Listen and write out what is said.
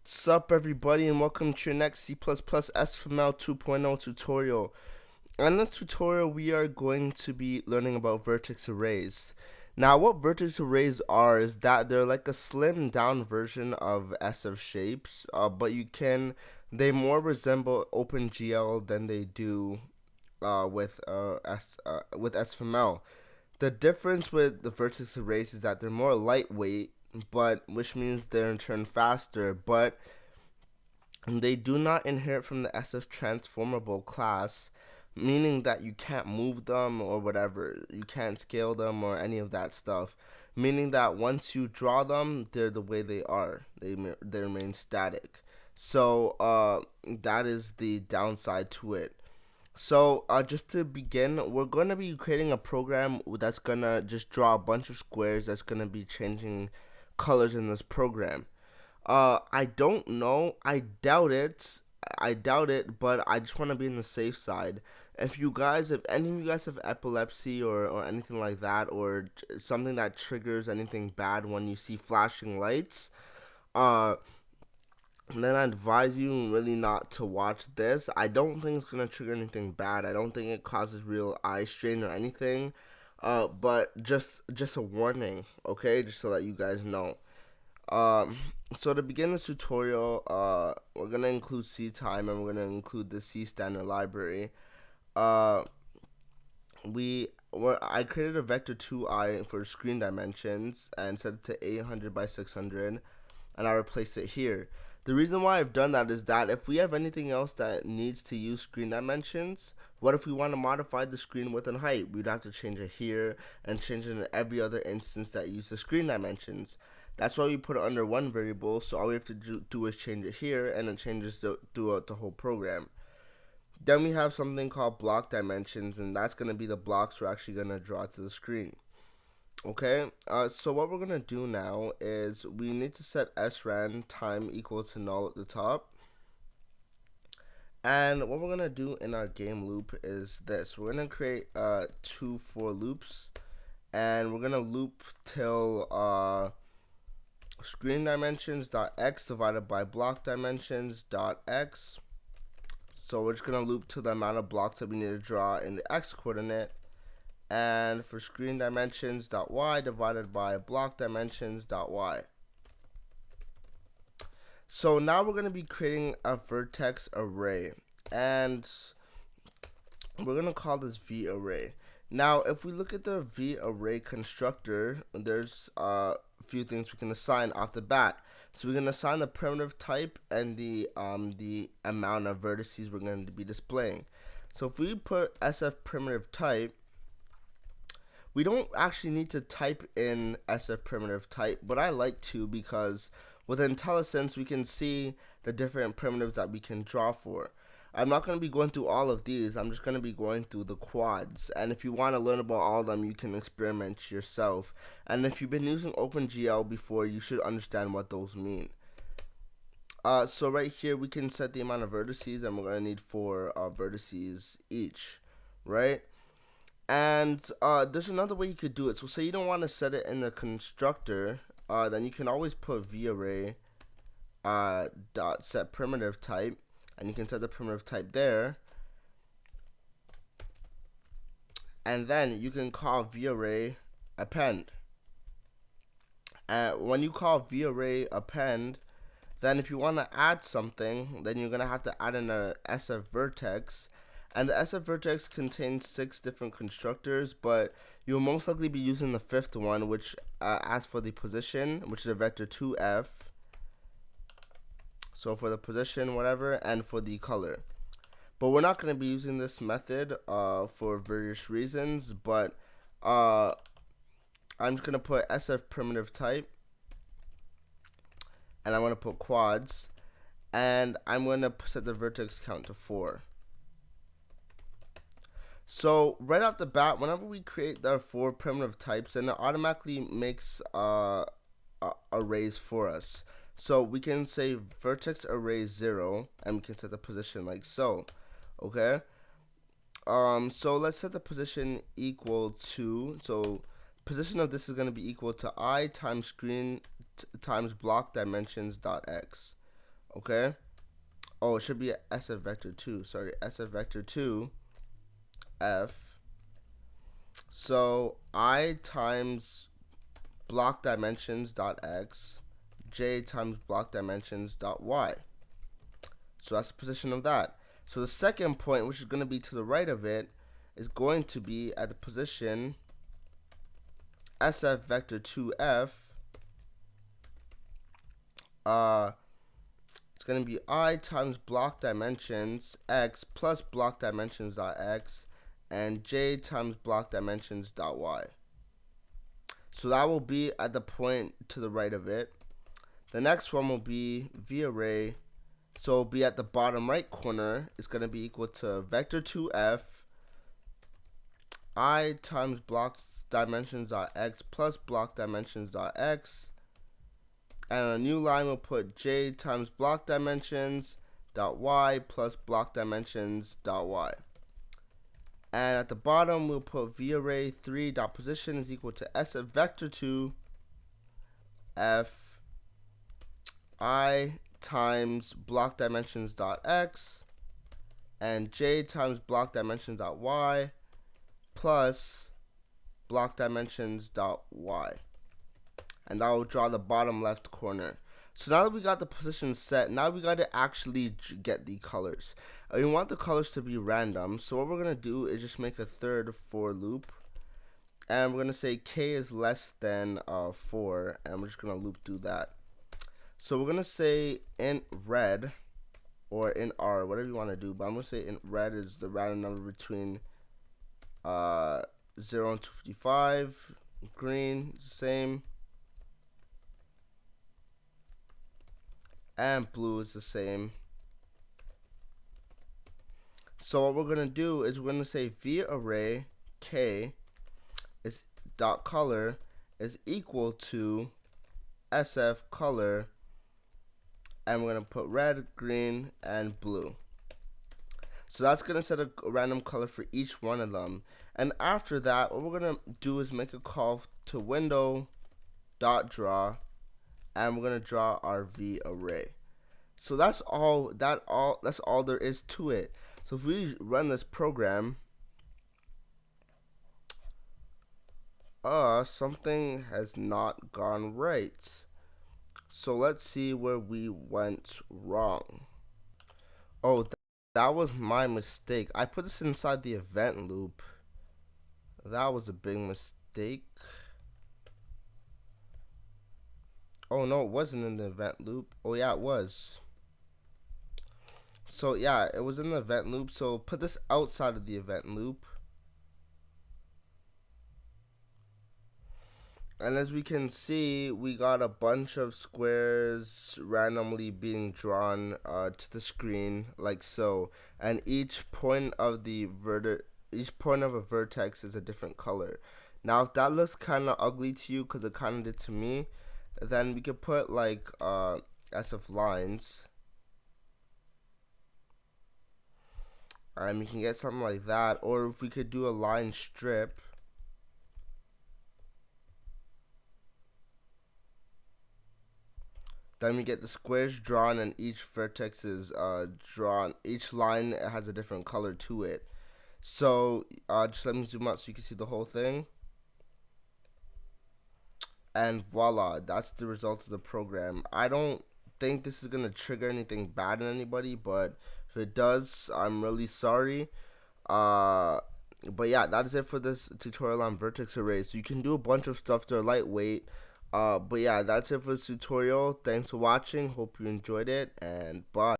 Sup everybody, and welcome to your next C++ Sfml 2.0 tutorial. In this tutorial we are going to be learning about vertex arrays. Now what vertex arrays are is that they're like a slimmed down version of Sf shapes, but they more resemble opengl than they do with Sfml. The difference with the vertex arrays is that they're more lightweight, which means they're in turn faster, but they do not inherit from the Sf transformable class, meaning that you can't move them or whatever, you can't scale them or any of that stuff. Meaning that once you draw them, they're the way they are. They remain static. So that is the downside to it. So just to begin, we're going to be creating a program that's going to just draw a bunch of squares that's going to be changing colors in this program. I don't know. I doubt it. But I just want to be on the safe side. If any of you guys have epilepsy or anything like that, or something that triggers anything bad when you see flashing lights, then I advise you really not to watch this. I don't think it's gonna trigger anything bad. I don't think it causes real eye strain or anything. But just a warning, okay? Just so that you guys know. So to begin this tutorial, we're gonna include C time and we're gonna include the C standard library. I created a vector 2i for screen dimensions and set it to 800 by 600, and I replaced it here. The reason why I've done that is that if we have anything else that needs to use screen dimensions, what if we want to modify the screen width and height? We'd have to change it here and change it in every other instance that uses screen dimensions. That's why we put it under one variable, so all we have to do is change it here, and it changes throughout the whole program. Then we have something called block dimensions, and that's going to be the blocks we're actually going to draw to the screen. Okay, so what we're going to do now is we need to set sran time equal to null at the top. And what we're going to do in our game loop is this. We're going to create 2 for loops, and we're going to loop till screen dimensions.x divided by block dimensions.x. So we're just going to loop to the amount of blocks that we need to draw in the x coordinate. And for screen dimensions.y divided by block dimensions.y. So now we're going to be creating a vertex array, and we're going to call this v array. Now if we look at the v array constructor, there's a few things we can assign off the bat. So we're going to assign the primitive type and the amount of vertices we're going to be displaying. So if we put sf primitive type, we don't actually need to type in sf primitive type, but I like to, because with IntelliSense we can see the different primitives that we can draw for. I'm not going to be going through all of these. I'm just going to be going through the quads, and if you want to learn about all of them, you can experiment yourself. And if you've been using opengl before, you should understand what those mean. So right here we can set the amount of vertices, and we're going to need 4 vertices each, right? And there's another way you could do it. So say you don't want to set it in the constructor, then you can always put varray dot set primitive type, and you can set the primitive type there, and then you can call varray append. When you call varray append, then if you want to add something, then you're gonna have to add in a Sf Vertex. And the Sf Vertex contains 6 different constructors, but you'll most likely be using the 5th one, which asks for the position, which is a vector 2f. So for the position, whatever, and for the color. But we're not going to be using this method for various reasons, but I'm just going to put Sf primitive type, and I'm going to put quads, and I'm going to set the vertex count to 4. So right off the bat, whenever we create the 4 primitive types, then it automatically makes arrays for us. So we can say vertex array 0, and we can set the position like so. Okay. So let's set the position equal to, so position of this is going to be equal to I times screen times block dimensions dot x. Okay. Oh, it should be Sf vector 2. Sorry, Sf vector 2 F. So I times block dimensions dot x, j times block dimensions dot y. So that's the position of that. So the second point, which is going to be to the right of it, is going to be at the position Sf vector 2f. It's going to be I times block dimensions x plus block dimensions dot x and j times block dimensions dot y. So that will be at the point to the right of it. The next one will be V array. So it'll be at the bottom right corner. It's going to be equal to vector 2f I times block dimensions dot x plus block dimensions dot x. And a new line will put j times block dimensions dot y plus block dimensions dot y. And at the bottom we'll put v array 3 dot position is equal to Sf vector 2 f I times block dimensions dot x and j times block dimensions dot y plus block dimensions dot y. And that will draw the bottom left corner. So now that we got the position set, now we got to actually get the colors. We want the colors to be random. So what we're going to do is just make a third for loop. And we're going to say k is less than 4. And we're just going to loop through that. So we're going to say int red or int r, whatever you want to do. But I'm going to say int red is the random number between 0 and 255. Green is the same. And blue is the same. So what we're going to do is we're going to say v array k is dot color is equal to sf color, and we're going to put red, green, and blue. So that's going to set a random color for each one of them. And after that, what we're going to do is make a call to window dot draw, and we're going to draw our v array. So that's all there is to it. So if we run this program, something has not gone right. So let's see where we went wrong. Oh, that was my mistake. I put this inside the event loop. That was a big mistake. Oh no, it wasn't in the event loop. Oh yeah, it was. So yeah, it was in the event loop. So put this outside of the event loop. And as we can see, we got a bunch of squares randomly being drawn to the screen like so. And each point of a vertex is a different color. Now if that looks kind of ugly to you, because it kind of did to me, then we could put like Sf lines. And we can get something like that. Or if we could do a line strip. Then we get the squares drawn and each vertex is drawn. Each line has a different color to it. So just let me zoom out so you can see the whole thing. And voila, that's the result of the program. I don't think this is going to trigger anything bad in anybody, but if it does, I'm really sorry. But yeah, that is it for this tutorial on vertex arrays. So you can do a bunch of stuff. They're lightweight. But yeah, that's it for this tutorial. Thanks for watching. Hope you enjoyed it, and bye.